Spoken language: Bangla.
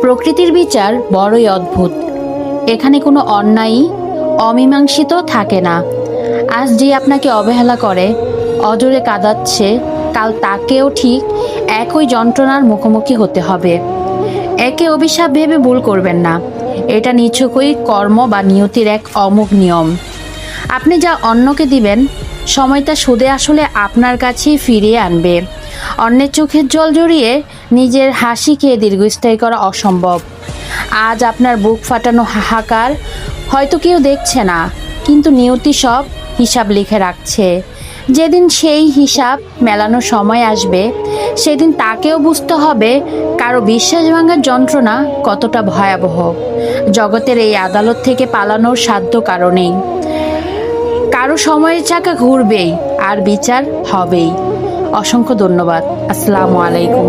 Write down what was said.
প্রকৃতির বিচার বড়ই অদ্ভুত। এখানে কোনো অন্যায়ই অমীমাংসিত থাকে না। আজ যে আপনাকে অবহেলা করে, অজরে কাঁদাচ্ছে, কাল তাকেও ঠিক একই যন্ত্রণার মুখোমুখি হতে হবে। একে অভিশাপ ভেবে ভুল করবেন না। এটা নিছকই কর্ম বা নিয়তির এক অমোঘ নিয়ম। আপনি যা অন্যকে দিবেন, সময়টা সুদে আসলে আপনার কাছেই ফিরিয়ে আনবে। অন্যের চোখের জল জড়িয়ে নিজের হাসিকে দীর্ঘস্থায়ী করা অসম্ভব। আজ আপনার বুক ফাটানো হাহাকার হয়তো কেউ দেখছে না, কিন্তু নিয়তি সব হিসাব লিখে রাখছে। যেদিন সেই হিসাব মেলানোর সময় আসবে, সেদিন তাকেও বুঝতে হবে কারো বিশ্বাস ভাঙার যন্ত্রণা কতটা ভয়াবহ। জগতের এই আদালত থেকে পালানোর সাধ্য কারণেই কারো সময়ের চাকা ঘুরবেই আর বিচার হবেই। অসংখ্য ধন্যবাদ। আসসালামু আলাইকুম।